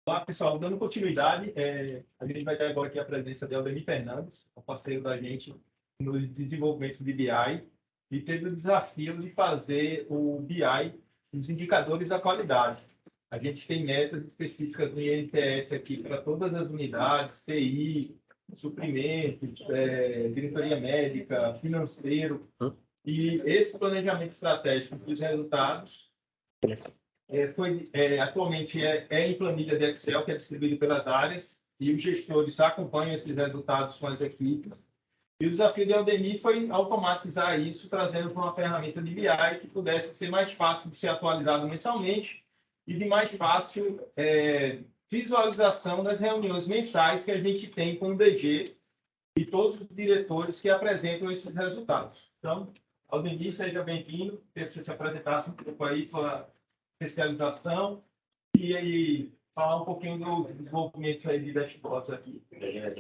Olá, pessoal. Dando continuidade, a gente vai ter agora aqui a presença de Aldemir Fernandes, um parceiro da gente no desenvolvimento de BI, e teve o desafio de fazer o BI, os indicadores da qualidade. A gente tem metas específicas no INTS aqui para todas as unidades, TI, suprimentos, diretoria médica, financeiro, e esse planejamento estratégico dos resultados atualmente em planilha de Excel, que é distribuído pelas áreas, e os gestores acompanham esses resultados com as equipes. E o desafio de Aldemir foi automatizar isso, trazendo para uma ferramenta de BI que pudesse ser mais fácil de ser atualizado mensalmente e de mais fácil visualização das reuniões mensais que a gente tem com o DG e todos os diretores que apresentam esses resultados. Então, Aldemir, seja bem-vindo. Queria que você se apresentasse um pouco aí, sua especialização e aí falar um pouquinho do desenvolvimento aí de dashboards aqui.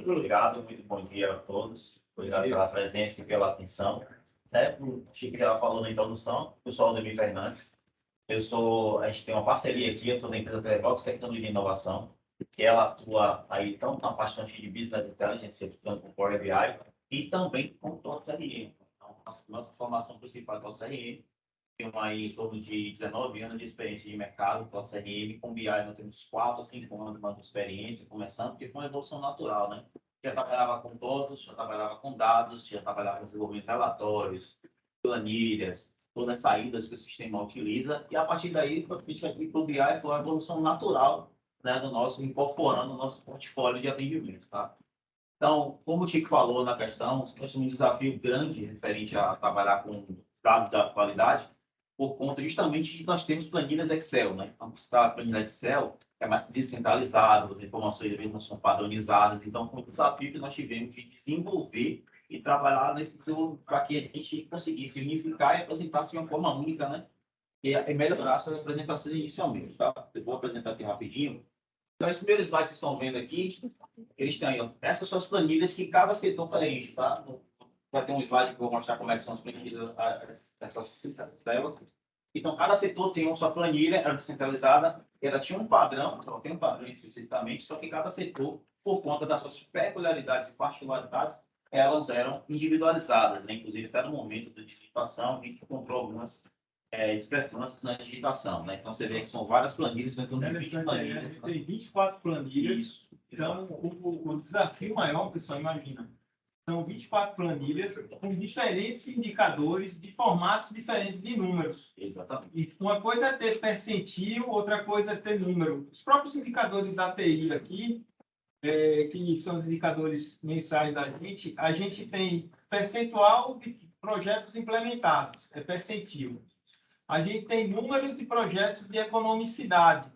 Obrigado, muito bom dia a todos. Obrigado pela presença e pela atenção. O Chico já falou na introdução, eu sou Aldemir Fernandes. A gente tem uma parceria aqui, eu estou na empresa Telebox Tecnologia e Inovação, que ela atua aí tanto na parte de Business Intelligence, tanto com Power BI, e também com o CRM. Então, a nossa formação principal é o CRM. Tenho aí em torno de 19 anos de experiência de mercado com CRM, com BI nós temos 4 a 5 anos de experiência, começando, porque foi uma evolução natural, né? Já trabalhava com todos, já trabalhava com dados, já trabalhava com desenvolvimento de relatórios, planilhas, todas as saídas que o sistema utiliza, e a partir daí, para o BI foi uma evolução natural, né, do nosso, incorporando o nosso portfólio de atendimento, tá? Então, como o Chico falou na questão, nós temos um desafio grande referente a trabalhar com dados da qualidade, por conta justamente de nós temos planilhas Excel, né? Então, a planilha Excel é mais descentralizada, as informações às vezes não são padronizadas, então foi um desafio que nós tivemos de desenvolver e trabalhar nesse desenvolvimento para que a gente conseguisse unificar e apresentasse de uma forma única, né? E melhorar essas apresentações inicialmente, tá? Eu vou apresentar aqui rapidinho. Então, esses primeiros slides que vocês estão vendo aqui, eles têm aí, ó, essas são as planilhas que cada setor preenche, tá? Vai ter um slide que eu vou mostrar como é que são as planilhas, essas telas. Então, cada setor tem uma sua planilha, era descentralizada, ela tinha um padrão, então tem um padrão especificamente, só que cada setor, por conta das suas peculiaridades e particularidades, elas eram individualizadas, né? Inclusive, até no momento da digitação, a gente encontrou algumas discrepâncias na digitação, né? Então, você vê que são várias planilhas, então, tem 20 planilhas. Tem 24 planilhas. Isso. Então, o desafio maior, pessoal, imagina, são 24 planilhas com diferentes indicadores de formatos diferentes de números. Exatamente. E uma coisa é ter percentil, outra coisa é ter número. Os próprios indicadores da TI aqui, que são os indicadores mensais da gente, a gente tem percentual de projetos implementados, é percentil. A gente tem números de projetos de economicidade.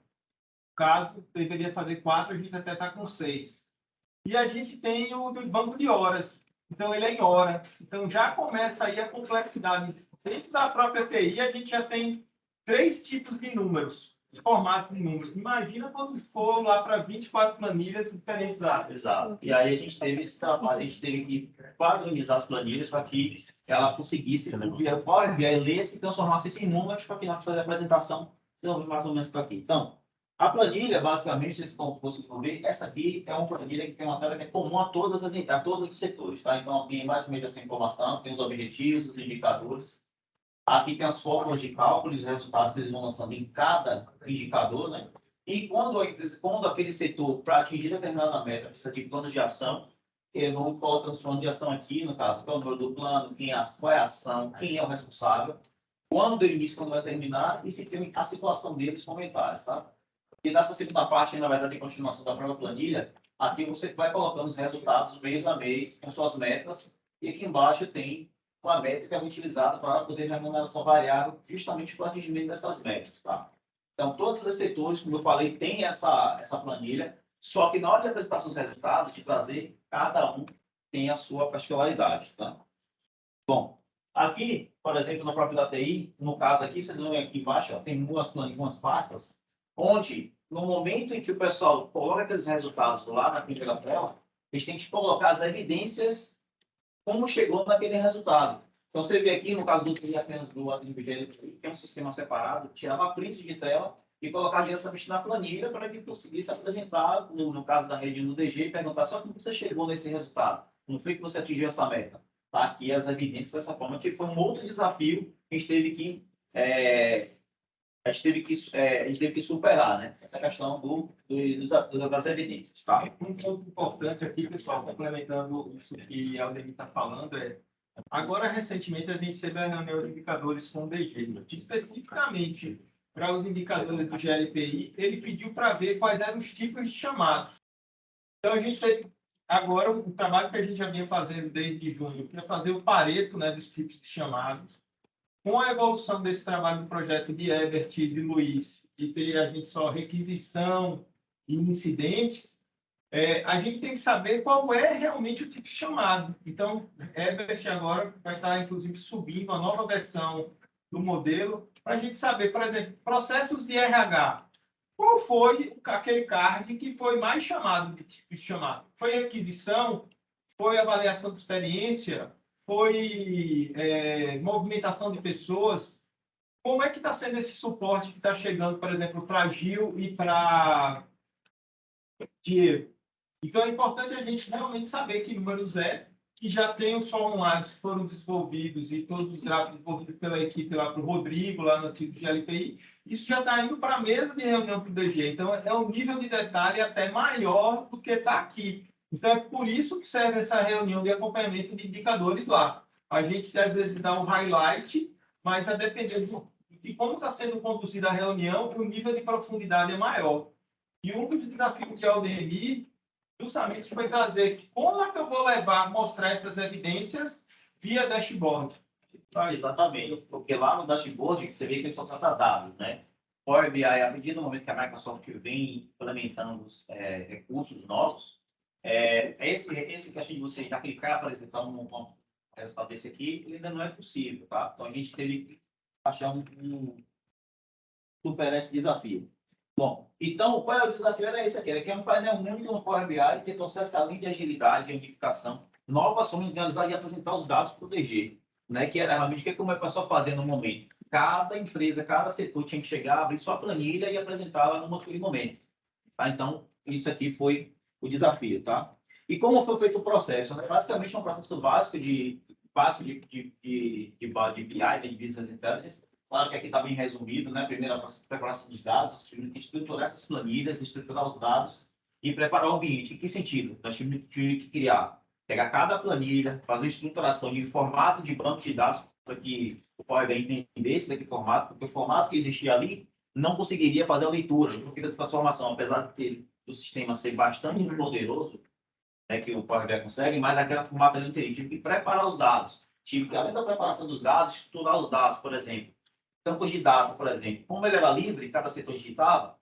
Caso deveria fazer 4, a gente até está com 6. E a gente tem o do banco de horas. Então, ele é em hora. Então, já começa aí a complexidade. Dentro da própria TI, a gente já tem 3 tipos de números, de formatos de números. Imagina quando for lá para 24 planilhas diferentes áreas. Exato. E aí a gente teve esse trabalho, a gente teve que padronizar as planilhas para que ela conseguisse, o Power BI lesse e transformasse isso em números para que nós fazer a apresentação, se mais ou menos por aqui. Então, a planilha, basicamente, vocês conseguem ver, essa aqui é uma planilha que tem uma tela que é comum a todos os setores, tá? Então, aqui mais ou menos essa informação, tem os objetivos, os indicadores. Aqui tem as fórmulas de cálculo, os resultados que eles vão lançando em cada indicador, né? E quando aquele setor, para atingir determinada meta, precisa de planos de ação, eles vão colocando os planos de ação aqui, no caso, qual é o número do plano, qual é a ação, quem é o responsável, quando deu início, quando vai terminar, e se tem a situação deles, comentários, tá? E nessa segunda parte, na verdade, em continuação da própria planilha, aqui você vai colocando os resultados mês a mês, com suas metas, e aqui embaixo tem uma métrica utilizada para poder remuneração variável, justamente para o atingimento dessas metas, tá? Então, todos os setores, como eu falei, têm essa planilha, só que na hora de apresentação dos resultados, de trazer, cada um tem a sua particularidade, tá? Bom, aqui, por exemplo, na própria da TI, no caso aqui, vocês vão ver aqui embaixo, ó, tem umas pastas, onde, no momento em que o pessoal coloca aqueles resultados lá na primeira tela, eles têm que colocar as evidências como chegou naquele resultado. Então, você vê aqui, no caso do TI, apenas do atendimento, tem um sistema separado, tirava print de tela e colocar diretamente na planilha para que conseguisse apresentar, no caso da reunião do DG, e perguntar só como você chegou nesse resultado, como foi que você atingiu essa meta. Tá aqui as evidências dessa forma, que foi um outro desafio que a gente teve que, a gente teve que superar, né? Essa questão das evidências. Tá? Um ponto importante aqui, pessoal, complementando isso que a Aldemir está falando, agora, recentemente, a gente teve a reunião de indicadores com o DG. Especificamente para os indicadores do GLPI, ele pediu para ver quais eram os tipos de chamados. Então, a gente teve agora o trabalho que a gente já vinha fazendo desde junho, para fazer o pareto, né, dos tipos de chamados. Com a evolução desse trabalho do projeto de Ebert e de Luiz, e ter a gente só requisição e incidentes, a gente tem que saber qual é realmente o tipo de chamado. Então, Ebert agora vai estar, inclusive, subindo a nova versão do modelo, para a gente saber, por exemplo, processos de RH. Qual foi aquele card que foi mais chamado de tipo de chamado? Foi requisição? Foi avaliação de experiência? Foi movimentação de pessoas? Como é que está sendo esse suporte que está chegando, por exemplo, para Gil e para Diego? Então, é importante a gente realmente saber que números que já tem os formulários que foram desenvolvidos e todos os gráficos desenvolvidos pela equipe lá para o Rodrigo, lá no antigo GLPI, isso já está indo para a mesa de reunião para o DG. Então, é um nível de detalhe até maior do que está aqui. Então, é por isso que serve essa reunião de acompanhamento de indicadores lá. A gente, às vezes, dá um highlight, mas a depender de como está sendo conduzida a reunião, o nível de profundidade é maior. E um dos desafios de Aldemir justamente foi trazer como é que eu vou mostrar essas evidências via dashboard. Exatamente, porque lá no dashboard você vê que eles são tratados, né? Power BI, a partir do momento que a Microsoft vem implementando recursos novos, esse que a gente você já clicar para apresentar um resultado desse aqui, ele ainda não é possível, tá? Então a gente teve que achar superar esse desafio. Bom, então, qual é o desafio? Era esse aqui. Aqui é um painel único no Power BI que trouxe essa linha de agilidade e unificação, nova forma de organizar e apresentar os dados para o DG, né? Que era realmente o que o pessoal fazia no momento. Cada empresa, cada setor tinha que chegar, abrir sua planilha e apresentá-la naquele momento. Tá? Então, isso aqui foi o desafio, tá? E como foi feito o processo? Né? Basicamente, é um processo básico de BI, de Business Intelligence. Claro que aqui está bem resumido, né? Primeiro, a preparação dos dados, estruturar essas planilhas, estruturar os dados e preparar o ambiente. Em que sentido? Nós tivemos que pegar cada planilha, fazer uma estruturação de formato de banco de dados para que o Power BI entendesse daquele formato, porque o formato que existia ali não conseguiria fazer a leitura, a transformação, apesar do sistema ser bastante poderoso, né, que o Power BI consegue, mas aquela formato ali não teria. Tive que preparar os dados. Tive que, além da preparação dos dados, estruturar os dados, por exemplo. Campos de dados, por exemplo. Como ele era livre, cada setor digitava,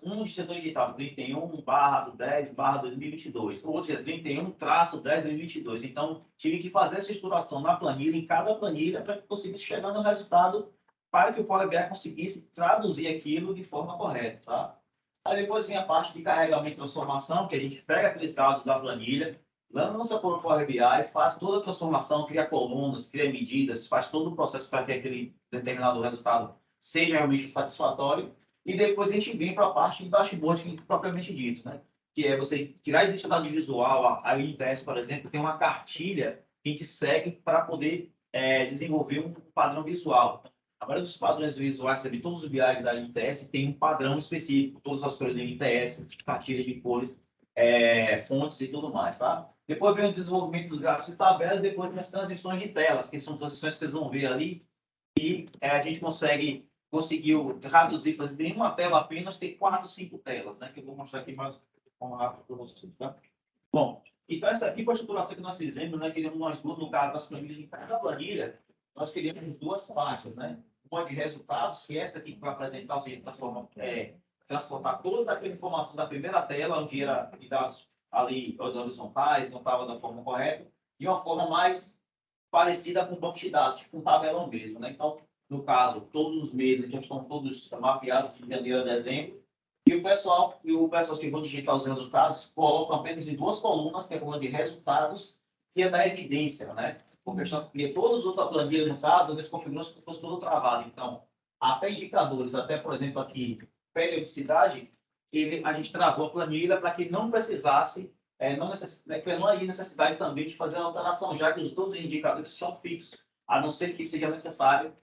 um de setor digitava 31/10/2022, o outro é 31/10/2022. Então, tive que fazer essa estruturação na planilha, em cada planilha, para que conseguisse chegar no resultado, para que o Power BI conseguisse traduzir aquilo de forma correta, tá? Aí depois vem a parte de carregamento e transformação, que a gente pega aqueles dados da planilha, lança para o Power BI, faz toda a transformação, cria colunas, cria medidas, faz todo o processo para que aquele determinado resultado seja realmente satisfatório. E depois a gente vem para a parte de dashboard, propriamente dito, né? Que é você tirar a identidade visual, a INTS, por exemplo, tem uma cartilha que a gente segue para poder desenvolver um padrão visual. A maioria dos padrões visuais, de todos os BI da INTS, tem um padrão específico, todas as cores da INTS, cartilha de cores, fontes e tudo mais, tá? Depois vem o desenvolvimento dos gráficos e tabelas, depois vem as transições de telas, que são transições que vocês vão ver ali, e a gente conseguiu traduzir, por exemplo, em uma tela apenas, tem 4, 5 telas, né? Que eu vou mostrar aqui mais rápido para vocês, tá? Bom, então essa aqui foi a estruturação que nós fizemos, né? Queríamos nós duas, no caso das planilhas, em cada planilha, nós queríamos duas faixas, né? Uma de resultados, que é essa aqui que vai apresentar, ou seja, transportar toda aquela informação da primeira tela, onde era dados ali horizontais, não estava da forma correta, e uma forma mais parecida com o banco de dados, tipo um tabelão mesmo, né? Então, no caso, todos os meses já estão todos mapeados de janeiro a dezembro, e o pessoal que vão digitar os resultados colocam apenas em duas colunas, que é a coluna de resultados e a da evidência, né? Porque todos os outros planilhas, no caso, eles configuram que fosse tudo travado. Então, até indicadores, até, por exemplo, aqui, periodicidade, a gente travou a planilha para que não precisasse, não havia necessidade também de fazer a alteração, já que todos os indicadores são fixos, a não ser que seja necessário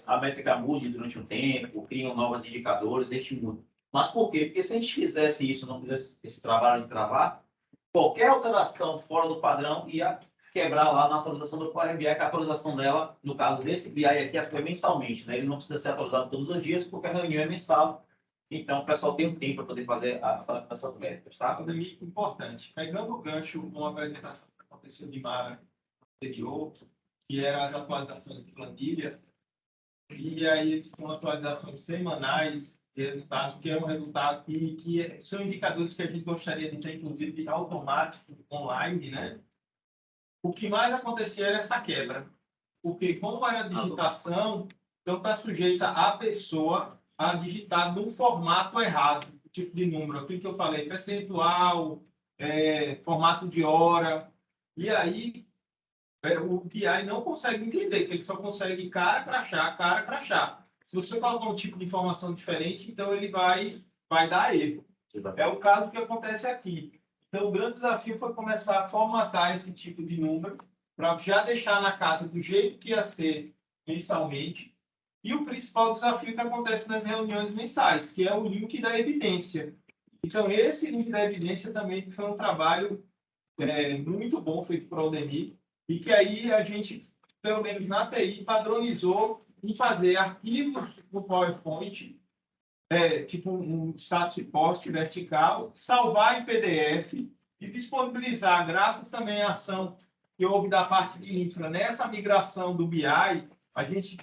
a métrica mude durante um tempo, criam novos indicadores, a gente muda. Mas por quê? Porque se a gente fizesse isso, não fizesse esse trabalho de travar, qualquer alteração fora do padrão ia quebrar lá na atualização do Power BI, que a atualização dela, no caso desse BI aqui, é mensalmente, né? Ele não precisa ser atualizado todos os dias, porque a reunião é mensal. Então, o pessoal tem um tempo para poder fazer essas métricas, tá? Muito importante. Pegando o gancho, uma apresentação que aconteceu de Mara anterior, que era as atualizações de planilha, e aí eles têm atualizações semanais de resultados, que é um resultado que são indicadores que a gente gostaria de ter, inclusive, automático, online, né? O que mais acontecia era essa quebra, porque como era digitação, então está sujeita a pessoa a digitar no formato errado, o tipo de número, aquilo que eu falei, percentual, formato de hora, e aí o BI não consegue entender, que ele só consegue cara crachá. Se você colocar um tipo de informação diferente, então ele vai dar erro. Exato. É o caso que acontece aqui. Então, o grande desafio foi começar a formatar esse tipo de número para já deixar na casa do jeito que ia ser mensalmente. E o principal desafio que acontece nas reuniões mensais, que é o link da evidência. Então, esse link da evidência também foi um trabalho muito bom feito por Aldemir, e que aí a gente, pelo menos na TI, padronizou em fazer arquivos no PowerPoint, tipo um status report vertical, salvar em PDF e disponibilizar, graças também à ação que houve da parte de infra, nessa migração do BI, a gente,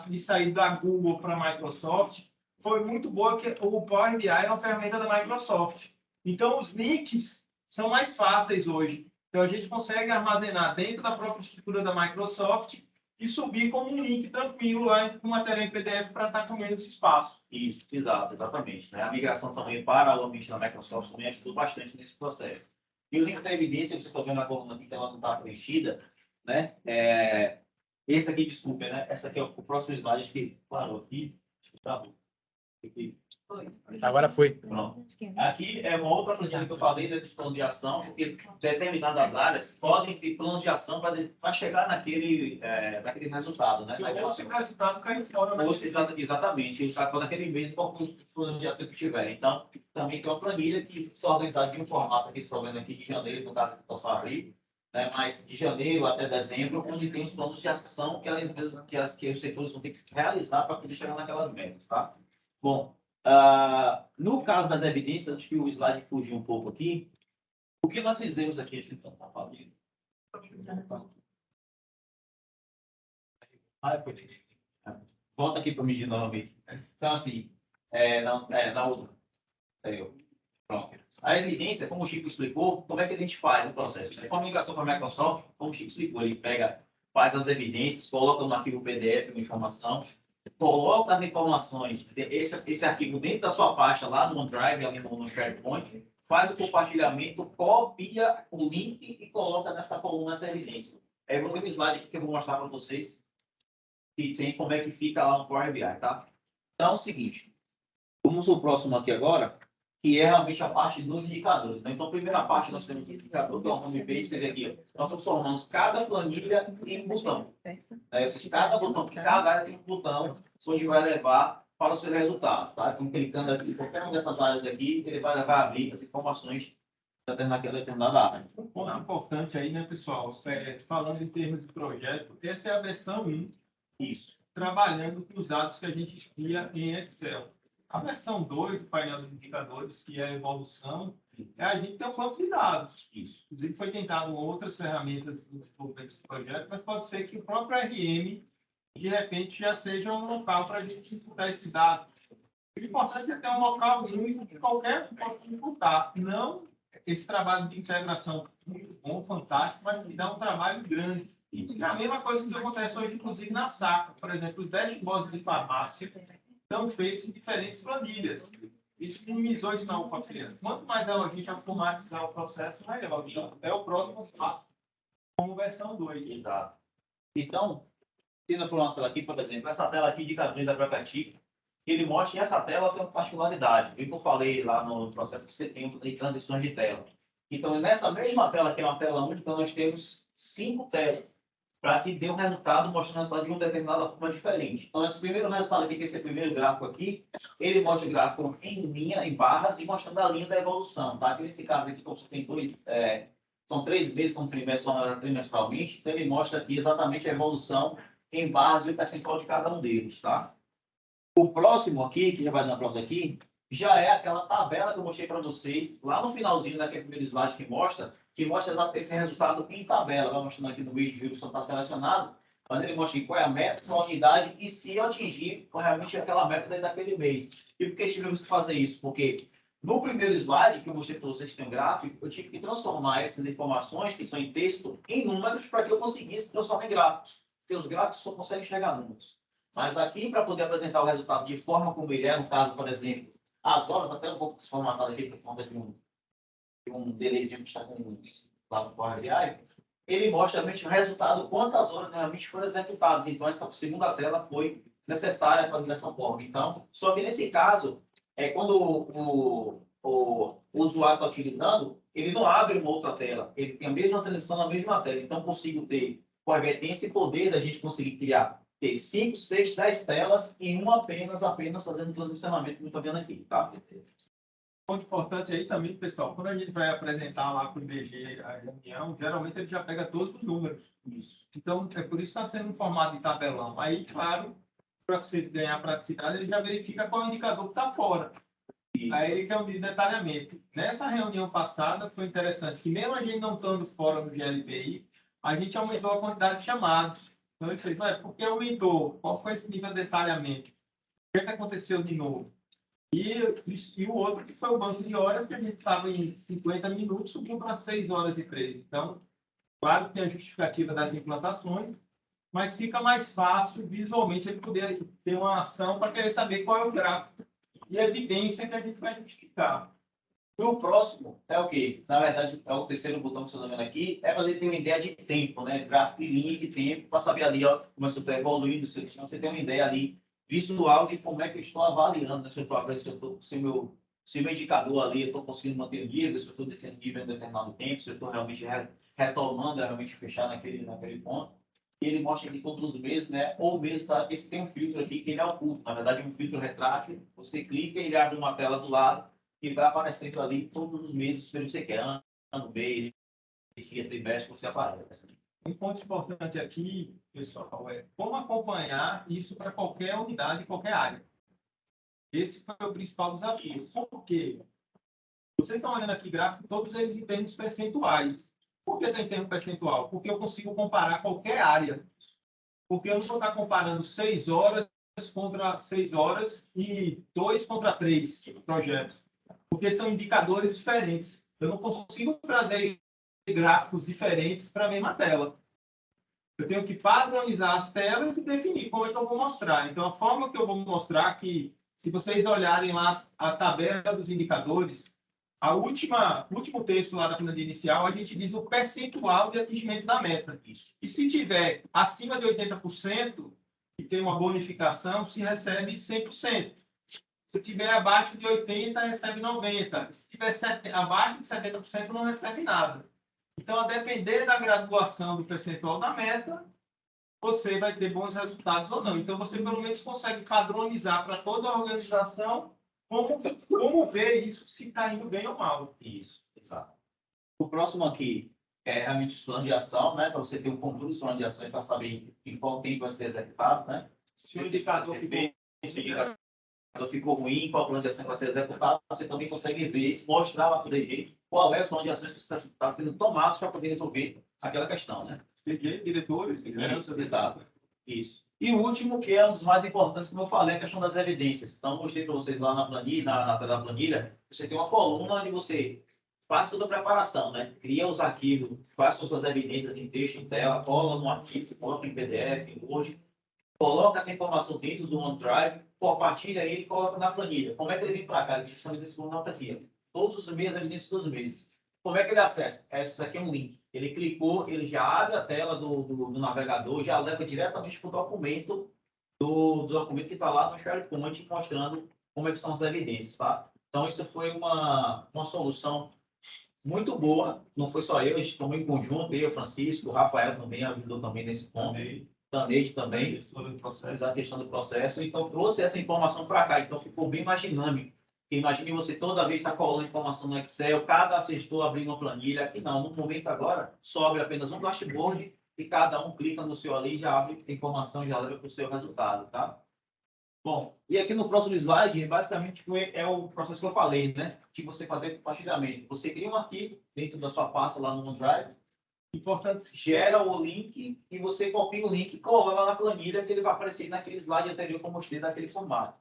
de sair da Google para a Microsoft, foi muito boa, que o Power BI é uma ferramenta da Microsoft. Então, os links são mais fáceis hoje. Então, a gente consegue armazenar dentro da própria estrutura da Microsoft e subir como um link tranquilo lá com matéria em PDF para estar com menos espaço. Isso, exatamente. Né? A migração também para o ambiente da Microsoft também ajudou bastante nesse processo. E o link da evidência, que você está vendo a coluna aqui, que ela não está preenchida, né? Esse aqui, desculpa, né? Essa aqui é o próximo slide, acho que parou aqui. Acho que tá. Agora foi. Pronto. Aqui é uma outra planilha que eu falei de planos de ação, porque determinadas áreas podem ter planos de ação para chegar naquele resultado. Né? Se o resultado cair fora, exatamente, ele está naquele mês com os planos de ação que tiver. Então, também tem uma planilha que se organizada de um formato aqui, estou vendo aqui de janeiro, no caso do abril, né? Mas de janeiro até dezembro, onde tem os planos de ação que os setores vão ter que realizar para poder chegar naquelas metas. Tá? Bom, no caso das evidências, acho que o slide fugiu um pouco aqui. O que nós fizemos aqui, acho que está falando. Volta aqui para mim de novo. Então, assim, na outra. Pronto. A evidência, como o Chico explicou, como é que a gente faz o processo? Com a migração para a Microsoft, como o Chico explicou, ele faz as evidências, coloca no arquivo PDF uma informação, coloca as informações, esse arquivo dentro da sua pasta lá no OneDrive, ali no SharePoint, faz o compartilhamento, copia o link e coloca nessa coluna essa evidência. Eu vou ter um slide aqui que eu vou mostrar para vocês que tem como é que fica lá no Power BI, tá? Então é o seguinte, vamos ao próximo aqui agora, que é realmente a parte dos indicadores. Né? Então, a primeira parte, nós temos o indicador, que é o home page, você vê aqui, nós transformamos cada planilha em um botão. Cada botão, cada área tem um botão, onde vai levar para os seus resultados. Tá? Então, clicando aqui em qualquer uma dessas áreas aqui, ele vai levar a abrir as informações naquela determinada área. Um ponto importante aí, né, pessoal? Falando em termos de projeto, essa é a versão 1. Isso. Trabalhando com os dados que a gente espia em Excel. A versão 2 do painel de indicadores, que é a evolução, a gente tem um banco de dados. Isso. Inclusive, foi tentado outras ferramentas do desenvolvimento desse projeto, mas pode ser que o próprio RM, de repente, já seja um local para a gente imputar esses dados. O importante é ter um local único que qualquer um pode imputar. Não esse trabalho de integração muito bom, fantástico, mas dá um trabalho grande. E a mesma coisa que acontece hoje, inclusive, na SACA. Por exemplo, os dashboards de farmácia são feitos em diferentes planilhas. Isso minimizou isso na UPA-FIA. Quanto mais a gente automatizar o processo, melhor. É o próximo passo, como versão 2. Exato. Então, tendo por uma tela aqui, por exemplo, essa tela aqui de indicadores da própria TIC, ele mostra que essa tela tem uma particularidade. O que eu falei lá no processo que você tem transições de tela. Então, nessa mesma tela, que é uma tela única, nós temos 5 telas, para que dê um resultado mostrando o resultado de uma determinada forma diferente. Então, esse primeiro resultado aqui, que esse primeiro gráfico aqui, ele mostra o gráfico em linha, em barras, e mostrando a linha da evolução. Tá? Aqui nesse caso aqui, como você tem são 3 meses, são trimestralmente, então ele mostra aqui exatamente a evolução em barras e o percentual de cada um deles. Tá? O próximo aqui, que já vai na próxima aqui, já é aquela tabela que eu mostrei para vocês, lá no finalzinho daquele primeiro slide que mostra esse resultado em tabela. Vai mostrando aqui no mês de julho que só está selecionado, mas ele mostra qual é a meta, qual a unidade e se eu atingir realmente aquela meta dentro daquele mês. E por que tivemos que fazer isso? Porque no primeiro slide que eu mostrei para vocês que tem um gráfico, eu tive que transformar essas informações que são em texto em números para que eu conseguisse transformar em gráficos. Porque os gráficos só conseguem enxergar números. Mas aqui, para poder apresentar o resultado de forma como ele é, no caso, por exemplo, as horas, até um pouco desformatado aqui por conta de um delayzinho que está lá no Power BI, ele mostra realmente o resultado, quantas horas realmente foram executadas. Então, essa segunda tela foi necessária para a direção Power. Então, só que nesse caso, quando o usuário está utilizando, ele não abre uma outra tela. Ele tem a mesma transição na mesma tela. Então, consigo ter, o Power BI tem esse poder da gente conseguir ter 5, 6, 10 telas em uma apenas fazendo o transicionamento, como está vendo aqui, tá? Ponto importante aí também, pessoal, quando a gente vai apresentar lá para o DG a reunião, geralmente ele já pega todos os números. Isso. Então, é por isso que está sendo um formato de tabelão. Aí, claro, para você ganhar praticidade, ele já verifica qual é o indicador que está fora. Isso. Aí ele quer um detalhamento. Nessa reunião passada, foi interessante que mesmo a gente não estando fora do GLBI, a gente aumentou a quantidade de chamados. Então, ele fez, por que aumentou? Qual foi esse nível de detalhamento? O que aconteceu de novo? E o outro, que foi o banco de horas, que a gente estava em 50 minutos, subiu para 6 horas e 3. Então, claro que tem a justificativa das implantações, mas fica mais fácil, visualmente, ele poder ter uma ação para querer saber qual é o gráfico e a evidência que a gente vai justificar. E o próximo é o quê? Na verdade, é o terceiro botão que você está vendo aqui, é para você ter uma ideia de tempo, né? Gráfico de linha de tempo, para saber ali, ó, como você está evoluindo, você tem uma ideia ali visual de como é que eu estou avaliando, né? Se o meu indicador ali, eu estou conseguindo manter o nível, se eu estou descendo nível em determinado tempo, se eu estou realmente retomando, realmente fechar naquele ponto. E ele mostra aqui todos os meses, né? Ou mês, sabe? Esse tem um filtro aqui que ele é oculto. Na verdade, é um filtro retrátil. Você clica e ele abre uma tela do lado e vai aparecendo ali todos os meses, o que você quer. Ano, mês, dia, trimestre, você aparece. Um ponto importante aqui, pessoal, é como acompanhar isso para qualquer unidade, qualquer área. Esse foi o principal desafio. Por quê? Vocês estão olhando aqui gráfico, todos eles em termos percentuais. Por que está em termos percentual? Porque eu consigo comparar qualquer área. Porque eu não vou estar comparando 6 horas contra 6 horas e 2 contra 3 projetos. Porque são indicadores diferentes. Eu não consigo trazer gráficos diferentes para a mesma tela. Eu tenho que padronizar as telas e definir como é que eu vou mostrar. Então, a forma que eu vou mostrar que, se vocês olharem lá a tabela dos indicadores, último texto lá da planilha inicial, a gente diz o percentual de atingimento da meta. Isso. E se tiver acima de 80%, e tem uma bonificação, se recebe 100%. Se tiver abaixo de 80%, recebe 90%. Se tiver abaixo de 70%, não recebe nada. Então, a depender da graduação do percentual da meta, você vai ter bons resultados ou não. Então, você pelo menos consegue padronizar para toda a organização como ver isso, se está indo bem ou mal. Isso, exato. O próximo aqui é realmente os planos de ação, né? Para você ter um controle dos planos de ações para saber em qual tempo vai ser executado, né? Se o indicador ficou ruim, qual plano de ação vai ser executado, você também consegue ver, mostrar lá para o DG qual é o plano de ações que está sendo tomado para poder resolver aquela questão, né? DG, diretores, liderança. Exato. Isso. E o último, que é um dos mais importantes, como eu falei, é a questão das evidências. Então, eu mostrei para vocês lá na planilha, na sala da planilha, você tem uma coluna onde você faz toda a preparação, né? Cria os arquivos, faz suas evidências em texto, em tela, cola no arquivo, coloca em PDF, em Word, coloca essa informação dentro do OneDrive, compartilha ele e coloca na planilha. Como é que ele vem para cá? Justamente esse formato aqui. Todos os meses, evidências dos meses. Como é que ele acessa? Isso aqui é um link. Ele clicou, ele já abre a tela do navegador, já leva diretamente para o documento do documento que está lá no SharePoint mostrando como é que são as evidências, tá? Então, isso foi uma solução muito boa. Não foi só eu, a gente tomou em conjunto, eu, Francisco, o Rafael também ajudou também nesse ponto. Tanete também, sobre o processo, a questão do processo. Então, trouxe essa informação para cá. Então, ficou bem mais dinâmico. Imagine você toda vez estar colando informação no Excel, cada assessor abrindo uma planilha. Aqui não, no momento agora, sobe apenas um dashboard e cada um clica no seu ali e já abre a informação, já leva para o seu resultado, tá? Bom, e aqui no próximo slide, basicamente, é o processo que eu falei, né? De você fazer compartilhamento. Você cria um arquivo dentro da sua pasta lá no OneDrive, importante, gera o link e você copia o link e cola lá na planilha que ele vai aparecer naquele slide anterior que eu mostrei daquele formato.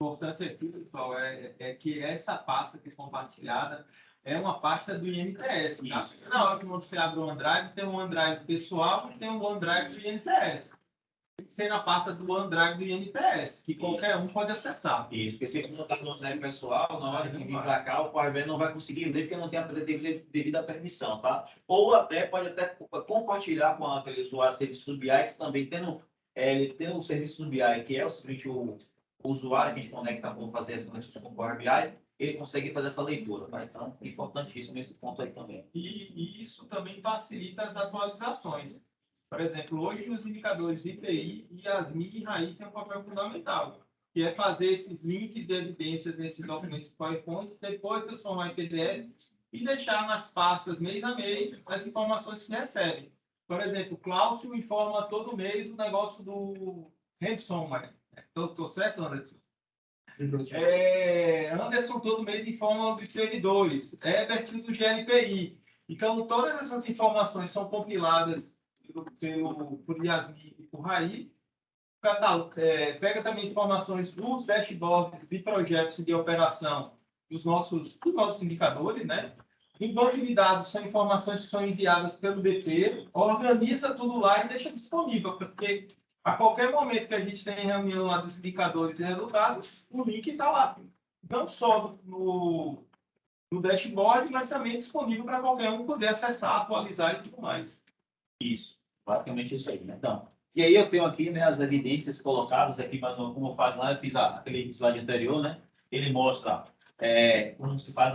O importante aqui, pessoal, é que essa pasta que é compartilhada é uma pasta do INTS. Tá? Na hora que você abre o OneDrive, tem um OneDrive pessoal e tem um OneDrive do INTS. Tem que ser na pasta do OneDrive do INTS, que qualquer um pode acessar. Isso, porque se não está no OneDrive pessoal, na hora que vir para cá, o Power BI não vai conseguir ler porque não tem a devida permissão, tá? Ou até pode até compartilhar com aquele usuário serviço do BI, que também ele tem o serviço do BI, que é o seguinte, o usuário que a gente conecta para fazer as conexões com o Power BI, ele consegue fazer essa leitura, tá? Então, é importantíssimo esse ponto aí também. E isso também facilita as atualizações. Por exemplo, hoje os indicadores ITI, Yasmin e RAI têm um papel fundamental, que é fazer esses links de evidências nesses documentos PowerPoint, depois transformar em PDF e deixar nas pastas mês a mês as informações que recebem. Por exemplo, o Cláudio informa todo mês do negócio do ransomware. Estou certo, Anderson? Anderson todo mês informa dos servidores. Herbert do GLPI. Então, todas essas informações são compiladas por Yasmin e por Raí. Pega também informações dos dashboards de projetos de operação dos nossos indicadores, né? Em banco de dados são informações que são enviadas pelo DP, organiza tudo lá e deixa disponível, porque a qualquer momento que a gente tem reunião lá dos indicadores e resultados, o link está lá. Não só no dashboard, mas também disponível para qualquer um poder acessar, atualizar e tudo mais. Isso, basicamente isso aí, né? Então, e aí eu tenho aqui, né, as evidências colocadas aqui, mas como eu faço lá, eu fiz aquele slide anterior, né? Ele mostra como se faz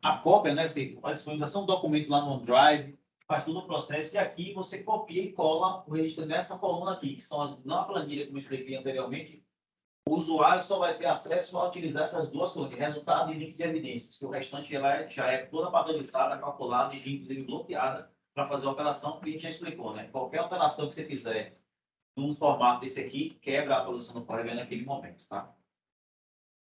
a cópia, né? A disponibilização do documento lá no OneDrive, faz todo o processo, e aqui você copia e cola o registro nessa coluna aqui, que são na planilha, como eu expliquei anteriormente, o usuário só vai ter acesso a utilizar essas duas coisas, resultado e link de evidências, que o restante já é toda padronizada, calculada e inclusive bloqueada para fazer a operação que a gente já explicou, né? Qualquer alteração que você fizer num formato desse aqui, quebra a atualização do Power BI naquele momento, tá?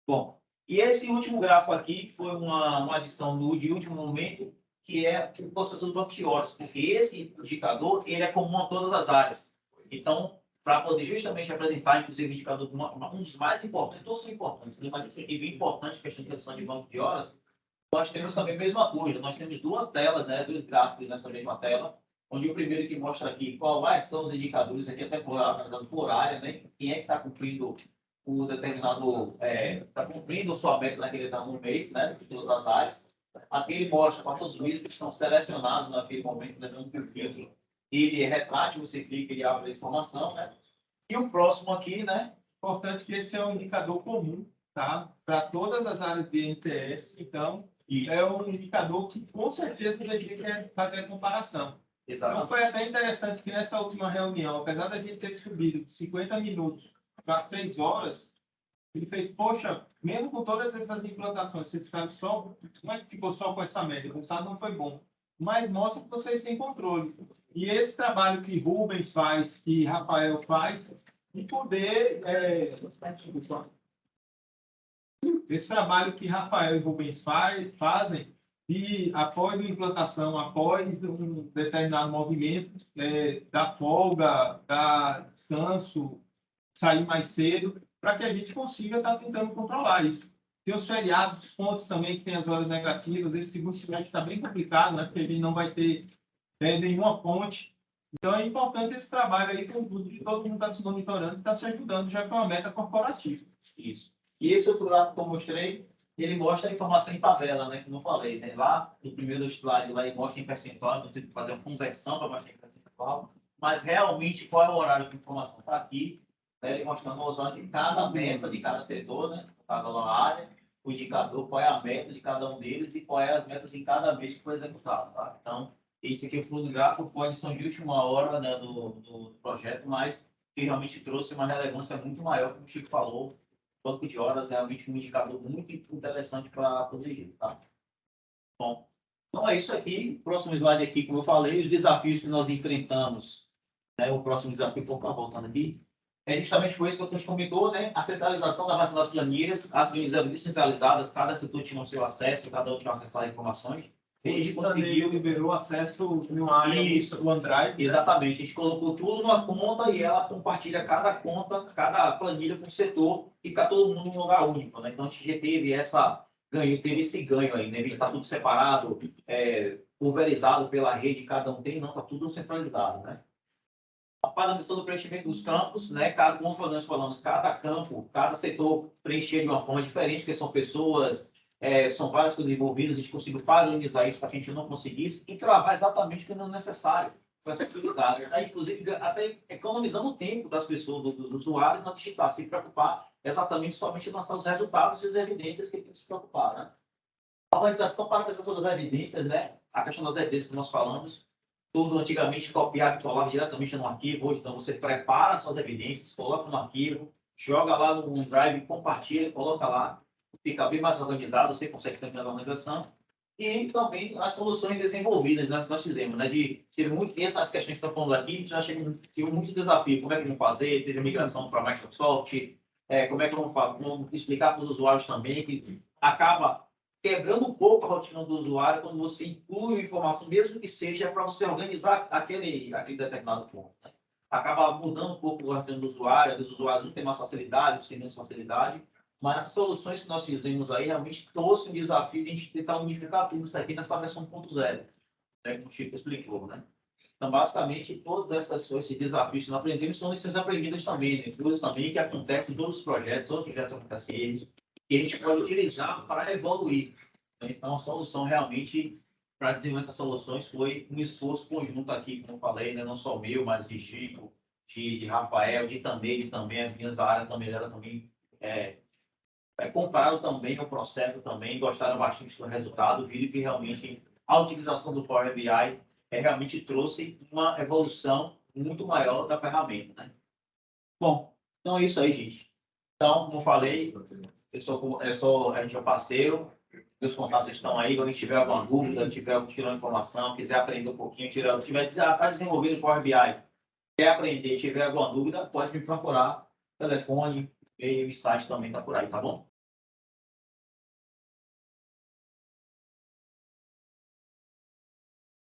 Bom, e esse último gráfico aqui foi uma adição de último momento, que é o processo do banco de horas, porque esse indicador ele é comum a todas as áreas. Então, para poder justamente apresentar, inclusive, o indicador um dos mais importantes, todos são importantes, mas esse aqui é bem importante, questão de redução de banco de horas, nós temos também a mesma coisa, nós temos duas telas, né, dois gráficos nessa mesma tela, onde o primeiro que mostra aqui quais são os indicadores, aqui até por área, né, quem é que está cumprindo o determinado, está cumprindo sua meta naquele determinado mês, né, de todas as áreas. Aqui ele mostra quantos meses que estão selecionados naquele momento, lembrando que o filtro, ele é retrátil, você clica e abre a informação, né, e o próximo aqui, né, importante que esse é um indicador comum, tá, para todas as áreas de NTS, então, isso. É um indicador que, com certeza, deveria fazer a comparação. Exatamente. Então, foi até interessante que nessa última reunião, apesar da gente ter subido de 50 minutos para 6 horas, ele fez, poxa, mesmo com todas essas implantações, vocês ficaram só, como é que ficou só com essa média? O resultado não foi bom. Mas mostra que vocês têm controle. E esse trabalho que Rubens faz, que Rafael faz, de poder... esse trabalho que Rafael e Rubens fazem, de após a implantação, após um determinado movimento, da folga, da descanso, sair mais cedo, para que a gente consiga estar tentando controlar isso. Tem os feriados, os pontos também, que tem as horas negativas. Esse segundo semestre está bem complicado, né? Porque ele não vai ter nenhuma fonte. Então, é importante esse trabalho aí, de todo mundo está se monitorando e está se ajudando, já com uma meta corporativa. Isso. E esse outro lado que eu mostrei, ele mostra a informação em tabela, né? Como eu falei, né? Lá no primeiro slide, lá ele mostra em percentual, então tem que fazer uma conversão para mostrar em percentual, mas realmente qual é o horário de informação? Está aqui, né, ele mostrando a usando de cada meta, de cada setor, né, cada área, o indicador, qual é a meta de cada um deles e qual é as metas em cada mês que foi executado. Tá? Então, esse aqui, o fluxo gráfico, foi a adição de última hora, né, do projeto, mas que realmente trouxe uma relevância muito maior, como o Chico falou. O banco de horas é realmente um indicador muito interessante para corrigir. Tá? Bom, então é isso aqui. Próximo slide aqui, como eu falei, os desafios que nós enfrentamos. Né, o próximo desafio, estou voltando aqui, é justamente foi isso que a gente comentou, né? A centralização das planilhas, as planilhas descentralizadas, cada setor tinha o seu acesso, cada um tinha acesso às informações. E a gente conseguiu, liberou acesso em uma área, isso, o OneDrive. Exatamente, a gente colocou tudo numa conta e ela compartilha cada conta, cada planilha com o setor e fica todo mundo em um lugar único, né? Então a gente já teve teve esse ganho aí, né? A gente está tudo separado, pulverizado pela rede, cada um tem, não, está tudo centralizado, né? A padronização do preenchimento dos campos, né? Como nós falamos, cada campo, cada setor preencher de uma forma diferente, porque são pessoas, são várias coisas envolvidas, a gente conseguiu padronizar isso para que a gente não conseguisse e travar exatamente o que não é necessário para ser utilizado. Inclusive, até economizando o tempo das pessoas, dos usuários, na digitar, se preocupar exatamente somente em lançar os resultados e as evidências que tem que se preocupar, né? A organização para a prestação das evidências, né? A questão das evidências que nós falamos, tudo antigamente copiava e colava diretamente no arquivo. Hoje, então, você prepara suas evidências, coloca no arquivo, joga lá no Drive, compartilha, coloca lá, fica bem mais organizado, você consegue ter uma organização. E também as soluções desenvolvidas, né, que nós fizemos, né, essas questões que estão falando aqui, a gente já tive muitos desafios, como é que vamos fazer, teve migração para a Microsoft, como é que vamos explicar para os usuários também, que acaba quebrando um pouco a rotina do usuário quando você inclui informação, mesmo que seja para você organizar aquele determinado ponto. Né? Acaba mudando um pouco a rotina do usuário, às vezes os usuários não têm mais facilidade, outros têm menos facilidade, mas as soluções que nós fizemos aí realmente trouxe um desafio de a gente tentar unificar tudo isso aqui nessa versão 1.0, né, que o Chico explicou. Né? Então, basicamente, todos esses desafios que nós aprendemos são lições aprendidas também, né? Coisas também que acontecem em todos os projetos acontecem eles, que a gente pode utilizar para evoluir. Então, a solução realmente, para desenvolver essas soluções, foi um esforço conjunto aqui, como eu falei, né? Não só meu, mas de Chico, de Rafael, de também, as minhas da área também, ela também compraram também o processo também, gostaram bastante do resultado, viram que realmente a utilização do Power BI realmente trouxe uma evolução muito maior da ferramenta. Né? Bom, então é isso aí, gente. Então, como eu falei, a gente é parceiro, meus contatos estão aí, quando tiver alguma dúvida, tiver tirando informação, quiser aprender um pouquinho, está desenvolvendo o Power BI, quer aprender, tiver alguma dúvida, pode me procurar, telefone, e-mail e site também está por aí, tá bom?